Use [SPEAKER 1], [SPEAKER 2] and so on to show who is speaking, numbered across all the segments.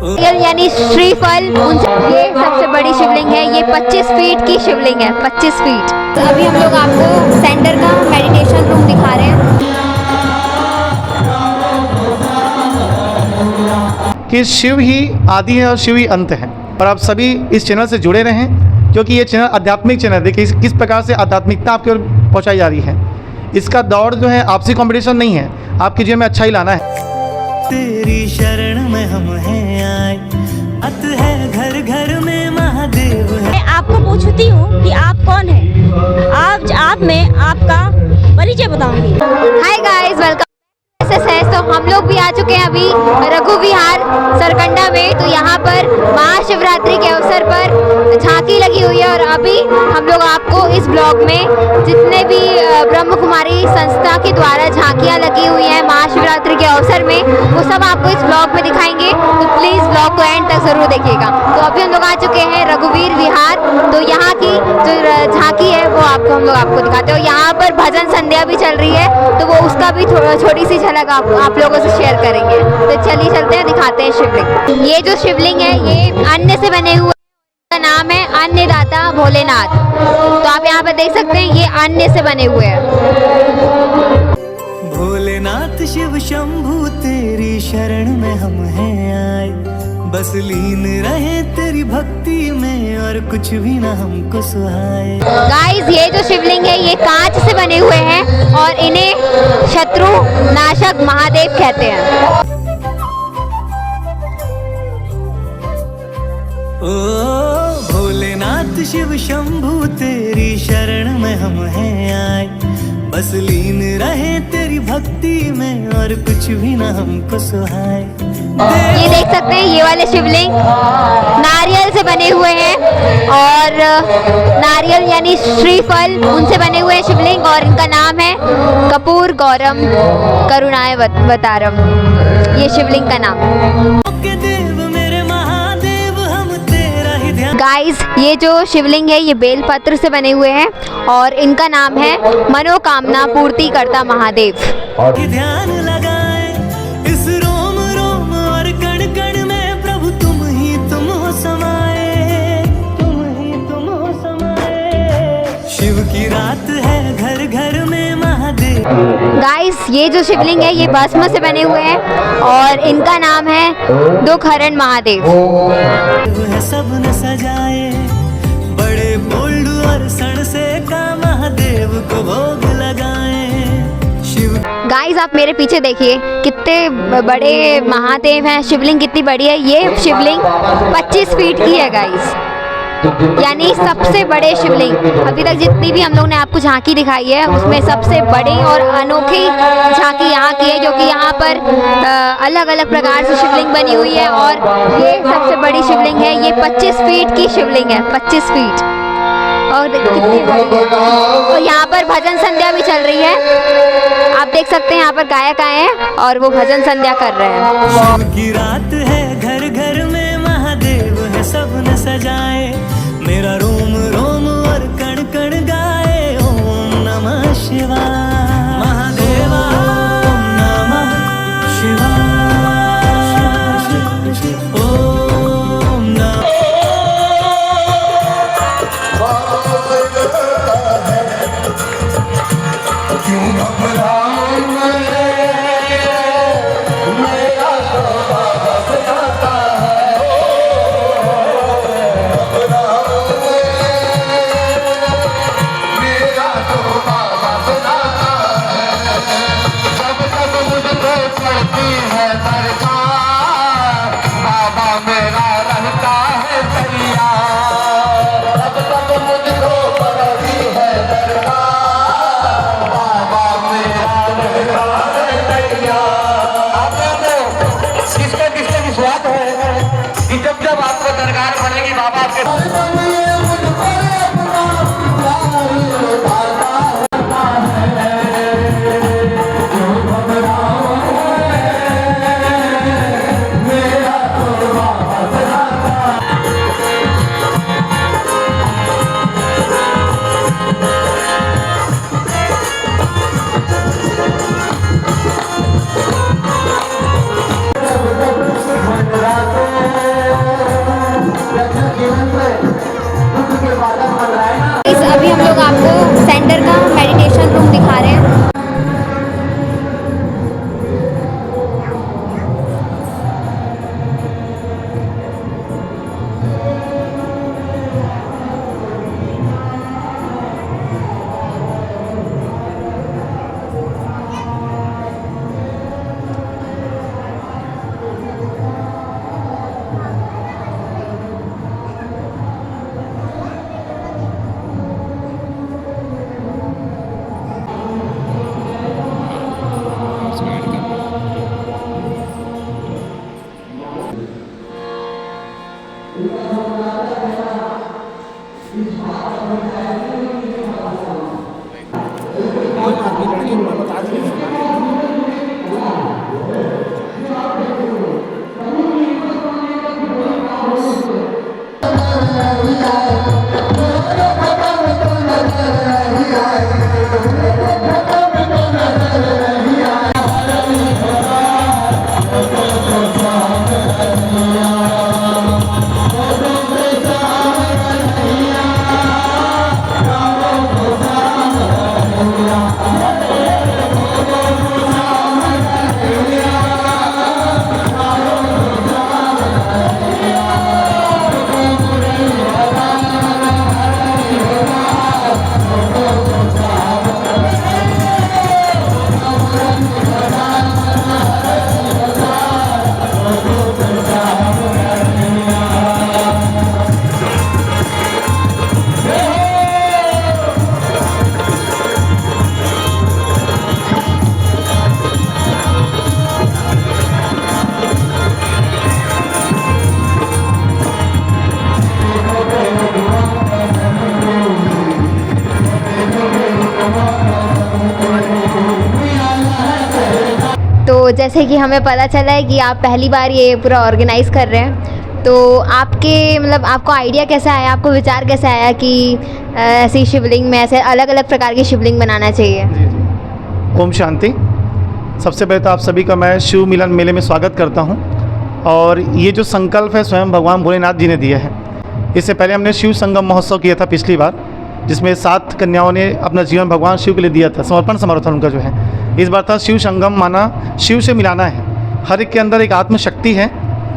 [SPEAKER 1] यानी श्रीफल, ये सबसे बड़ी शिवलिंग है। ये 25 फीट की शिवलिंग है, 25 फीट। तो अभी हम लोग आपको सेंटर का मेडिटेशन रूम दिखा रहे हैं
[SPEAKER 2] कि शिव ही आदि है और शिव ही अंत है। और आप सभी इस चैनल से जुड़े रहें, क्योंकि ये चैनल आध्यात्मिक चैनल है। देखिए किस प्रकार से आध्यात्मिकता आपकी ओर पहुँचाई जा रही है। इसका दौर जो है आपसी कंपटीशन नहीं है, आपके जीवन में अच्छा ही लाना है।
[SPEAKER 3] तेरी शरण में हम हैं आए, अत है घर घर में महादेव है।
[SPEAKER 4] मैं आपको पूछती हूँ कि आप कौन हैं? आप मैं आपका परिचय बताऊंगी।
[SPEAKER 1] Hi guys, welcome. तो हम लोग भी आ चुके हैं अभी रघु विहार सरकंडा में। तो यहाँ पर महाशिवरात्रि के अवसर पर झांकी लगी हुई है और अभी हम लोग आपको इस ब्लॉग में जितने भी ब्रह्म कुमारी संस्था के द्वारा झांकियाँ लगी हुई हैं महाशिवरात्रि के अवसर में, वो सब आपको इस ब्लॉग में दिखाएंगे। तो प्लीज़ ब्लॉग को एंड तक ज़रूर देखिएगा। तो अभी हम लोग आ चुके हैं रघुवीर विहार। तो यहाँ की जो झांकी है वो हम लोग आपको दिखाते हैं। यहाँ पर भजन संध्या भी चल रही है, तो वो उसका भी छोटी सी झलक आप लोगों से शेयर करेंगे। तो चलिए चलते हैं, दिखाते हैं शिवलिंग। ये जो शिवलिंग है ये अन्य से बने हुए, का नाम है अन्नदाता भोलेनाथ। तो आप यहाँ पे देख सकते हैं ये अन्य से बने हुए हैं।
[SPEAKER 3] भोलेनाथ शिव शंभु तेरी शरण में हम हैं आए, बस लीन रहे तेरी भक्ति में और कुछ भी ना हमको सुहाए।
[SPEAKER 1] गाइस, ये जो शिवलिंग है ये कांच से बने हुए हैं और इन्हें शत्रु नाशक महादेव कहते हैं।
[SPEAKER 3] ओ भोलेनाथ शिव शंभु तेरी शरण में हम हैं आए, बस लीन रहे तेरी भक्ति में और कुछ भी ना हमको सुहाए।
[SPEAKER 1] ये देख सकते हैं ये वाले शिवलिंग नारियल से बने हुए हैं और नारियल यानी श्रीफल उनसे बने हुए हैं शिवलिंग। और इनका नाम है कपूर गौरम करुणाय वतारम, ये शिवलिंग का नाम है। गाइस, ये जो शिवलिंग है ये बेलपत्र से बने हुए हैं और इनका नाम है मनोकामना पूर्ति करता महादेव।
[SPEAKER 3] ध्यान लगाए इस रोम रोम और कण कण में, प्रभु तुम ही तुम हो समाए, तुम ही तुम हो समाए। शिव की रात है घर घर में महादेव।
[SPEAKER 1] गाइस, ये जो शिवलिंग है ये भस्म से बने हुए हैं और इनका नाम है दुखहरण महादेव।
[SPEAKER 3] सब न सजाए बड़े बोल्ड और सण से का महादेव को भोग लगाए। शिव
[SPEAKER 1] गाइस, आप मेरे पीछे देखिए कितने बड़े महादेव हैं। शिवलिंग कितनी बड़ी है। ये शिवलिंग 25 फीट की है गाइस, यानी सबसे बड़े शिवलिंग। अभी तक जितनी भी हम लोग ने आपको झांकी दिखाई है उसमें सबसे बड़ी और अनोखी झांकी यहाँ की है, जो कि यहाँ पर अलग अलग प्रकार से शिवलिंग बनी हुई है। और ये सबसे बड़ी शिवलिंग है। ये 25 फीट की शिवलिंग है, 25 फीट। और कितनी बड़ी है। और यहाँ पर भजन संध्या भी चल रही है। आप देख सकते हैं यहाँ पर गायक आए हैं और वो भजन संध्या कर रहे हैं।
[SPEAKER 3] शिव की रात है घर घर में महादेव है सब न सजाए, मेरा रोम रोम और कण कण गाए ओम नमः शिवाय महादेवा, ओम नमः शिवाय, ओम नमः।
[SPEAKER 1] तो जैसे कि हमें पता चला है कि आप पहली बार ये पूरा ऑर्गेनाइज़ कर रहे हैं, तो आपके मतलब आपको आइडिया कैसे आया, आपको विचार कैसे आया कि ऐसी शिवलिंग में ऐसे अलग अलग प्रकार की शिवलिंग बनाना चाहिए?
[SPEAKER 2] जी जी। ओम शांति। सबसे पहले तो आप सभी का मैं शिव मिलन मेले में स्वागत करता हूं। और ये जो संकल्प है स्वयं भगवान भोलेनाथ जी ने दिया है। इससे पहले हमने शिव संगम महोत्सव किया था पिछली बार, जिसमें 7 कन्याओं ने अपना जीवन भगवान शिव के लिए दिया था। समर्पण समारोह था उनका जो है। इस बार था शिव संगम, माना शिव से मिलाना है। हर एक के अंदर एक आत्मशक्ति है,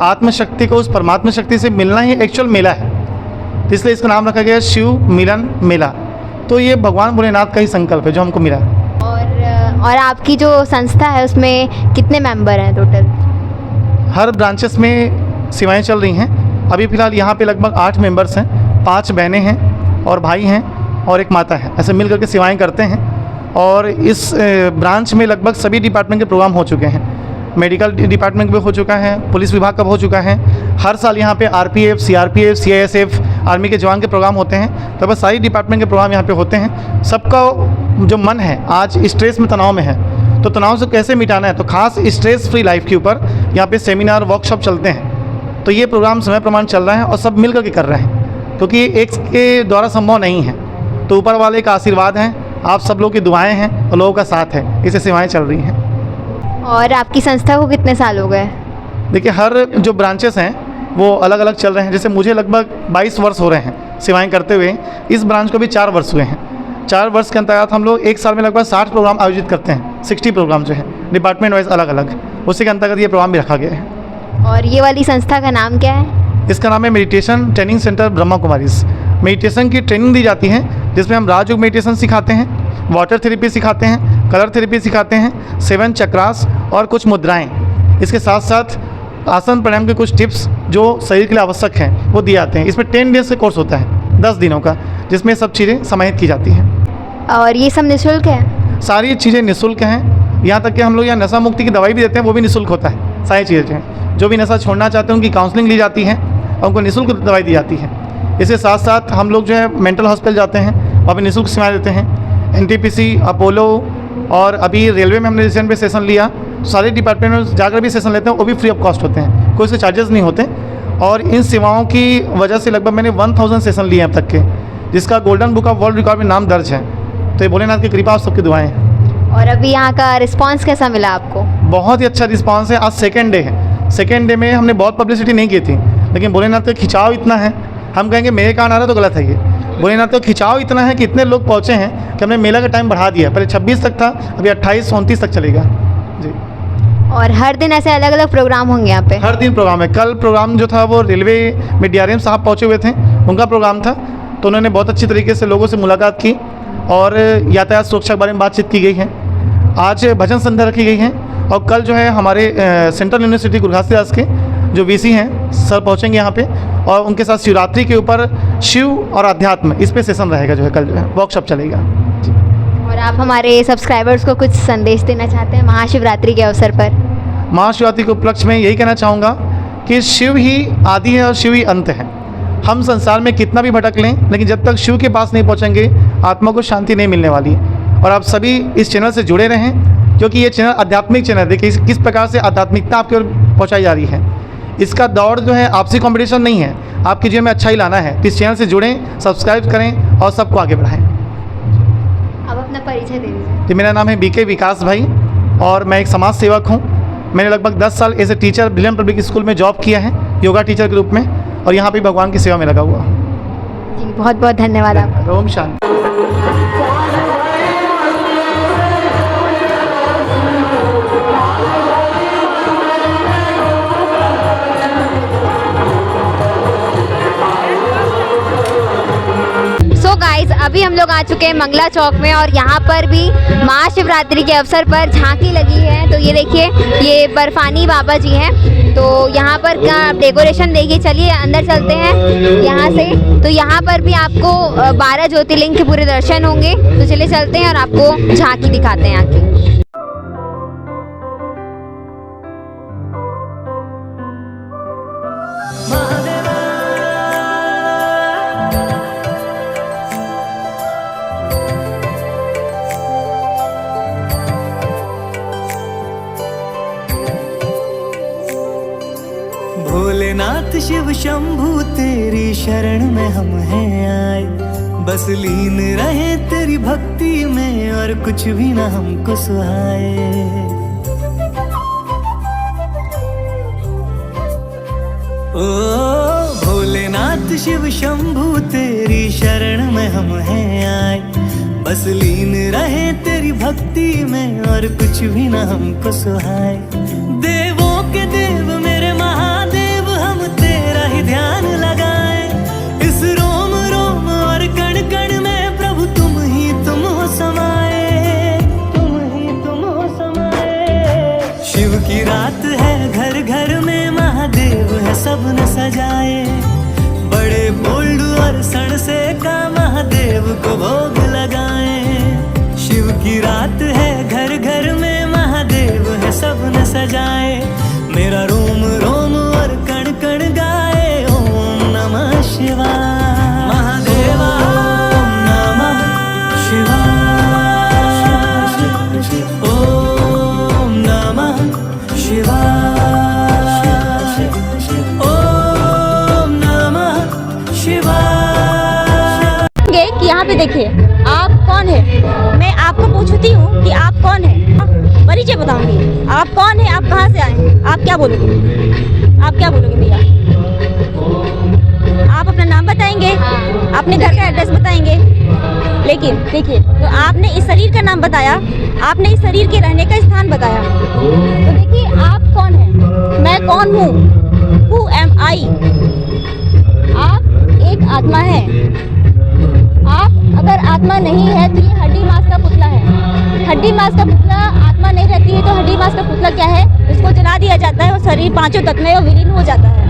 [SPEAKER 2] आत्मशक्ति को उस परमात्मा शक्ति से मिलना ही एक्चुअल मेला है, इसलिए इसका नाम रखा गया शिव मिलन मेला। तो ये भगवान भोलेनाथ का ही संकल्प है जो हमको मिला।
[SPEAKER 1] और आपकी जो संस्था है उसमें कितने मेंबर हैं टोटल?
[SPEAKER 2] हर ब्रांचेस में सेवाएं चल रही हैं। अभी फ़िलहाल यहाँ पे लगभग 8 मेंबर्स हैं, 5 बहनें हैं और भाई हैं और एक माता है। ऐसे मिल करके सेवाएं करते हैं। और इस ब्रांच में लगभग सभी डिपार्टमेंट के प्रोग्राम हो चुके हैं। मेडिकल डिपार्टमेंट भी हो चुका है, पुलिस विभाग का हो चुका है। हर साल यहाँ पे आरपीएफ, सीआरपीएफ, सीआईएसएफ, आर्मी के जवान के प्रोग्राम होते हैं। तो बस सारी डिपार्टमेंट के प्रोग्राम यहाँ पे होते हैं। सबका जो मन है आज स्ट्रेस में, तनाव में है, तो तनाव से कैसे मिटाना है, तो खास स्ट्रेस फ्री लाइफ के ऊपर यहाँ पे सेमिनार वर्कशॉप चलते हैं। तो ये प्रोग्राम समय प्रमाण चल रहा है और सब मिल करके कर रहे हैं, क्योंकि एक के द्वारा संभव नहीं है। तो ऊपर वाले का आशीर्वाद है, आप सब लोग की दुआएं हैं और लोगों का साथ है, इससे सेवाएं चल रही हैं।
[SPEAKER 1] और आपकी संस्था को कितने साल हो गए?
[SPEAKER 2] देखिए, हर जो ब्रांचेस हैं वो अलग अलग चल रहे हैं। जैसे मुझे लगभग 22 वर्ष हो रहे हैं सेवाएं करते हुए। इस ब्रांच को भी 4 वर्ष हुए हैं। 4 वर्ष के अंतर्गत हम लोग एक साल में लगभग 60 प्रोग्राम आयोजित करते हैं। 60 प्रोग्राम जो है डिपार्टमेंट वाइज अलग अलग, उसी के अंतर्गत ये प्रोग्राम भी रखा गया है।
[SPEAKER 1] और ये वाली संस्था का नाम क्या है?
[SPEAKER 2] इसका नाम है meditation training centre Brahma Kumaris. Meditation की ट्रेनिंग दी जाती है, जिसमें हम राजयोग मेडिटेशन सिखाते हैं, वाटर थेरेपी सिखाते हैं, कलर थेरेपी सिखाते हैं, 7 चक्रास और कुछ मुद्राएं। इसके साथ साथ आसन प्राणायाम के कुछ टिप्स जो शरीर के लिए आवश्यक हैं वो दिए जाते हैं। इसमें 10 डेज का कोर्स होता है, 10 दिनों का, जिसमें सब चीज़ें समाहित की जाती हैं।
[SPEAKER 1] और ये सब निःशुल्क है?
[SPEAKER 2] सारी चीज़ें निःशुल्क हैं। यहाँ तक कि हम लोग यहाँ नशा मुक्ति की दवाई भी देते हैं, वो भी निःशुल्क होता है। सारी चीज़ें हैं, जो भी नशा छोड़ना चाहते हैं उनकी काउंसलिंग ली जाती है और उनको निःशुल्क दवाई दी जाती है। इसके साथ साथ हम लोग जो है मेंटल हॉस्पिटल जाते हैं, वहाँ पर निःशुल्क सेवाएं देते हैं। एनटीपीसी, अपोलो और अभी रेलवे में हमने रिसेंट में सेशन लिया। सारे डिपार्टमेंट में जाकर भी सेशन लेते हैं, वो भी फ्री ऑफ कॉस्ट होते हैं, कोई इसके चार्जेस नहीं होते। और इन सेवाओं की वजह से लगभग मैंने 1000 सेशन लिए हैं अब तक के, जिसका golden book of world record में नाम दर्ज है। तो ये भोलेनाथ की कृपा, आप सबकी दुआएं हैं।
[SPEAKER 1] और अभी यहाँ का रिस्पांस कैसा मिला आपको?
[SPEAKER 2] बहुत ही अच्छा रिस्पांस है। आज सेकेंड डे है। सेकेंड डे में हमने बहुत पब्लिसिटी नहीं की थी, लेकिन भोलेनाथ का खिंचाव इतना है, हम कहेंगे मेरे कारण आ रहा है तो गलत है। ये भोलेनाथ का खिंचाव इतना है कि इतने लोग पहुँचे हैं कि हमने मेला का टाइम बढ़ा दिया। पहले 26 तक था, अभी 28-29 तक चलेगा जी।
[SPEAKER 1] और हर दिन ऐसे अलग अलग प्रोग्राम होंगे यहाँ पे?
[SPEAKER 2] हर दिन प्रोग्राम है। कल प्रोग्राम जो था वो रेलवे में डीआरएम साहब पहुँचे हुए थे, उनका प्रोग्राम था। तो उन्होंने बहुत अच्छी तरीके से लोगों से मुलाकात की और यातायात सुरक्षा के बारे में बातचीत की गई है। आज भजन संध्या रखी गई है। और कल जो है हमारे सेंट्रल यूनिवर्सिटी गुरघासीदास के जो वीसी हैं सर पहुँचेंगे यहाँ पे, और उनके साथ शिवरात्रि के ऊपर शिव और अध्यात्म इस पे सेशन रहेगा, जो है कल जो है वर्कशॉप चलेगा जी।
[SPEAKER 1] और आप हमारे सब्सक्राइबर्स को कुछ संदेश देना चाहते हैं महाशिवरात्रि के अवसर पर?
[SPEAKER 2] महाशिवरात्रि के उपलक्ष्य में यही कहना चाहूँगा कि शिव ही आदि है और शिव ही अंत है। हम संसार में कितना भी भटक लें, लेकिन जब तक शिव के पास नहीं पहुँचेंगे आत्मा को शांति नहीं मिलने वाली। और आप सभी इस चैनल से जुड़े रहें, क्योंकि ये चैनल आध्यात्मिक चैनल है। देखिए किस प्रकार से आध्यात्मिकता आपकी ओर पहुँचाई जा रही है। इसका दौड़ जो है आपसी कंपटीशन नहीं है, आपके जीवन में अच्छा ही लाना है। तो इस चैनल से जुड़ें, सब्सक्राइब करें और सबको आगे बढ़ाएं।
[SPEAKER 1] अब अपना परिचय दे दीजिए।
[SPEAKER 2] तो मेरा नाम है बीके विकास भाई और मैं एक समाज सेवक हूँ। मैंने लगभग 10 साल as a teacher Brilliant Public School में जॉब किया है, योगा टीचर के रूप में, और यहाँ पे भगवान की सेवा में लगा हुआ हूँ।
[SPEAKER 1] जी, बहुत बहुत धन्यवाद आपका।
[SPEAKER 2] ओम शांति।
[SPEAKER 1] सो गाइज, अभी हम लोग आ चुके हैं मंगला चौक में और यहाँ पर भी महाशिवरात्रि के अवसर पर झांकी लगी है। तो ये देखिए, ये बर्फानी बाबा जी हैं। तो यहाँ पर का डेकोरेशन देखिए। चलिए अंदर चलते हैं यहाँ से। तो यहाँ पर भी आपको 12 ज्योतिर्लिंग के पूरे दर्शन होंगे। तो चलिए चलते हैं और आपको झांकी दिखाते हैं यहाँ की।
[SPEAKER 3] भोलेनाथ शिव शंभू तेरी शरण में हम हैं आए, बस लीन रहे तेरी भक्ति में और कुछ भी ना हमको सुहाए। ओ भोलेनाथ शिव शंभू तेरी शरण में हम हैं आए, बस लीन रहे तेरी भक्ति में और कुछ भी ना हमको सुहाए। देवों के देव मेरे महादेव, हम तेरा ही ध्यान लगाए। इस रोम रोम और कण कण में प्रभु तुम हो समाए, तुम हो समाए। शिव की रात है, घर घर में महादेव है सबने सजाए। बड़े बोल्ड और सण से का महादेव को भोग लगाए। शिव की रात है, घर घर में महादेव है सबने सजाए। मेरा रोम रोम और कण कण गाए ओम नमः शिवाय। महादेवा ओम नमः शिवाय, ओम नमः शिवाय, ओम नमः शिवाय।
[SPEAKER 4] कि यहाँ पे देखिए, आप कौन है? मैं आपको पूछती हूँ कि आप कौन है? परिचय बताऊंगी। आप कौन है? आप कहाँ से आए हैं? आप क्या बोलोगे? आप क्या बोलोगे भैया? आप अपना नाम बताएंगे, अपने घर का एड्रेस बताएंगे। लेकिन देखिए, तो आपने इस शरीर का नाम बताया, आपने इस शरीर के रहने का स्थान बताया। तो देखिए, आप कौन है? मैं कौन हूँ? Who am I? आप एक आत्मा है। आप अगर आत्मा नहीं है तो ये हड्डी मांस का पुतला है। हड्डी मांस का पुतला, आत्मा नहीं रहती है तो हड्डी मांस का पुतला क्या है? उसको जला दिया जाता है और शरीर पांचों तत्व में विलीन हो जाता है।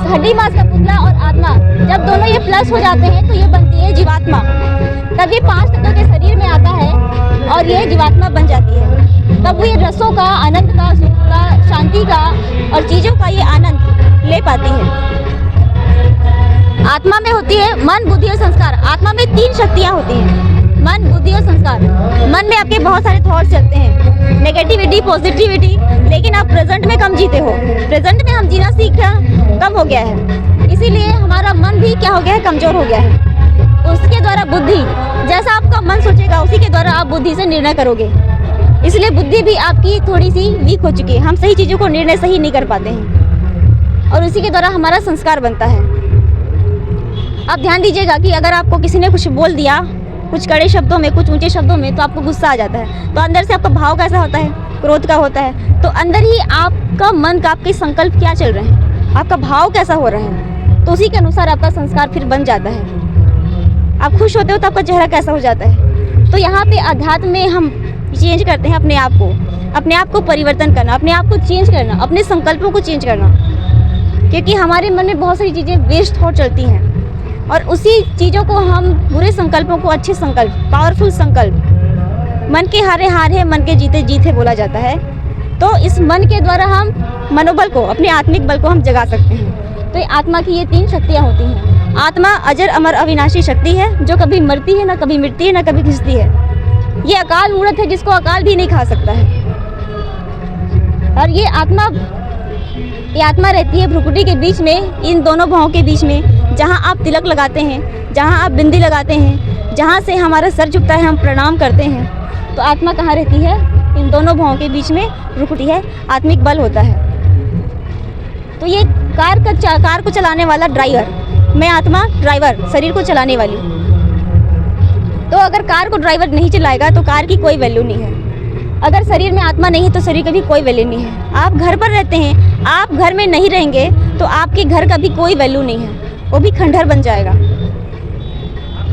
[SPEAKER 4] हड्डी मांस का पुतला और आत्मा जब दोनों ये प्लस हो जाते हैं तो ये बनती है जीवात्मा। तब ये 5 तत्वों के शरीर में आता है और ये जीवात्मा बन जाती है। तब ये रसों का, आनंद का, सुख का, शांति का और चीज़ों का ये आनंद ले पाती है। आत्मा में होती है मन, बुद्धि और संस्कार। आत्मा में 3 शक्तियाँ होती हैं, मन, बुद्धि और संस्कार। मन में आपके बहुत सारे थॉट्स चलते हैं, नेगेटिविटी, पॉजिटिविटी, लेकिन आप प्रेजेंट में कम जीते हो। प्रेजेंट में हम जीना सीखना कम हो गया है, इसीलिए हमारा मन भी क्या हो गया है? कमजोर हो गया है। उसके द्वारा बुद्धि, जैसा आपका मन सोचेगा उसी के द्वारा आप बुद्धि से निर्णय करोगे। इसलिए बुद्धि भी आपकी थोड़ी सी वीक हो चुकी है। हम सही चीज़ों को निर्णय सही नहीं कर पाते हैं और उसी के द्वारा हमारा संस्कार बनता है। आप ध्यान दीजिएगा कि अगर आपको किसी ने कुछ बोल दिया, कुछ कड़े शब्दों में, कुछ ऊंचे शब्दों में, तो आपको गुस्सा आ जाता है। तो अंदर से आपका भाव कैसा होता है? क्रोध का होता है। तो अंदर ही आपका मन का, आपके संकल्प क्या चल रहे हैं, आपका भाव कैसा हो रहा है, तो उसी के अनुसार आपका संस्कार फिर बन जाता है। आप खुश होते हो तो आपका चेहरा कैसा हो जाता है। तो यहाँ पे अध्यात्म में हम चेंज करते हैं अपने आप को परिवर्तन करना, अपने आप को चेंज करना, अपने संकल्पों को चेंज करना। क्योंकि हमारे मन में बहुत सारी चीज़ें वेस्ट थॉट चलती हैं और उसी चीज़ों को हम, बुरे संकल्पों को अच्छे संकल्प, पावरफुल संकल्प, मन के हारे हार है, मन के जीते जीत है बोला जाता है। तो इस मन के द्वारा हम मनोबल को, अपने आत्मिक बल को हम जगा सकते हैं। तो ये आत्मा की ये 3 शक्तियाँ होती हैं। आत्मा अजर अमर अविनाशी शक्ति है जो कभी मरती है, ना कभी मिटती है, ना कभी घिसती है। ये अकाल मूर्त है जिसको अकाल भी नहीं खा सकता है। और ये आत्मा रहती है भ्रुकुटी के बीच में, इन दोनों भावों के बीच में, जहाँ आप तिलक लगाते हैं, जहाँ आप बिंदी लगाते हैं, जहाँ से हमारा सर झुकता है, हम प्रणाम करते हैं, तो आत्मा कहाँ रहती है? इन दोनों भुवों के बीच में रुकती है, आत्मिक बल होता है। तो ये कार को चलाने वाला ड्राइवर, मैं आत्मा ड्राइवर, शरीर को चलाने वाली। तो अगर कार को ड्राइवर नहीं चलाएगा तो कार की कोई वैल्यू नहीं है। अगर शरीर में आत्मा नहीं है तो शरीर की भी कोई वैल्यू नहीं है। आप घर पर रहते हैं, आप घर में नहीं रहेंगे तो आपके घर का भी कोई वैल्यू नहीं है, वो भी खंडहर बन जाएगा।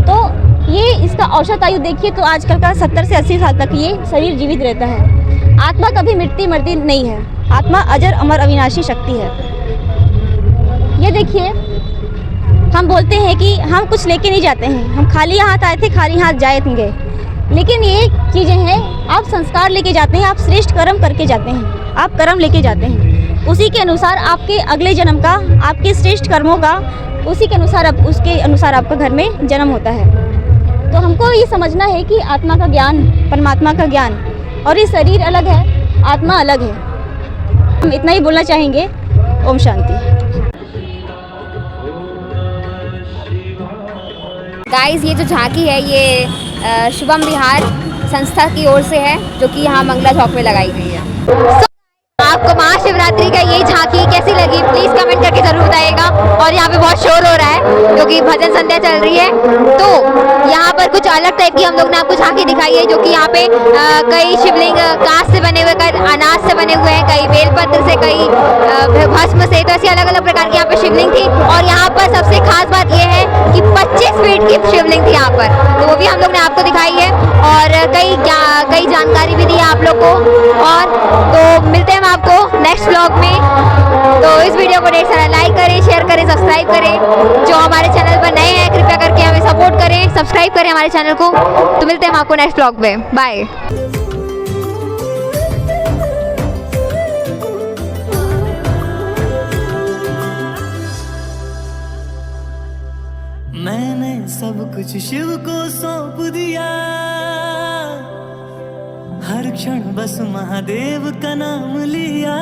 [SPEAKER 4] तो ये इसका औसत आयु देखिए तो आजकल का 70 से 80 साल तक ये शरीर जीवित रहता है। आत्मा कभी मिटती मरती नहीं है, आत्मा अजर अमर अविनाशी शक्ति है। ये देखिए, हम बोलते हैं कि हम कुछ लेके नहीं जाते हैं, हम खाली हाथ आए थे खाली हाथ जाएंगे, लेकिन ये चीज़ें हैं, आप संस्कार लेके जाते हैं, आप श्रेष्ठ कर्म करके जाते हैं, आप कर्म लेके जाते हैं, उसी के अनुसार आपके अगले जन्म का, आपके श्रेष्ठ कर्मों का, उसी के अनुसार उसके अनुसार आपका घर में जन्म होता है। तो हमको ये समझना है कि आत्मा का ज्ञान, परमात्मा का ज्ञान, और ये शरीर अलग है, आत्मा अलग है। हम इतना ही बोलना चाहेंगे। ओम शांति।
[SPEAKER 1] गाइस, ये जो झांकी है ये शुभम विहार संस्था की ओर से है, जो कि यहाँ मंगला चौक में लगाई गई है। आपको महाशिवरात्रि का ये झांकी कैसी लगी प्लीज कमेंट करके जरूर बताइएगा। और यहाँ पे बहुत शोर हो रहा है क्योंकि भजन संध्या चल रही है, तो यहाँ पर कुछ अलग टाइप की हम लोग ने आपको झांकी दिखाई है, जो कि यहाँ पे कई शिवलिंग कांच से बने हुए, कई अनाज से बने हुए हैं, कई बेलपत्र से, कई भस्म से, तो ऐसी अलग अलग प्रकार की यहाँ पे शिवलिंग थी। और यहाँ पर सबसे खास बात यह है कि 25 फीट की शिवलिंग थी यहाँ पर, तो वो भी हम लोग ने आपको दिखाई है और कई जानकारी भी दी है आप लोग को। और तो मिलते हैं हम आपको नेक्स्ट व्लॉग में। तो इस वीडियो को ढेर सारा लाइक करें, शेयर करें, सब्सक्राइब करें। जो हमारे चैनल पर नए हैं कृपया करके हमें सपोर्ट करें, सब्सक्राइब करें हमारे चैनल को। तो मिलते हैं हम आपको नेक्स्ट व्लॉग में, बाय।
[SPEAKER 3] मैंने सब कुछ शिव को सौंप दिया, हर क्षण बस महादेव का नाम लिया।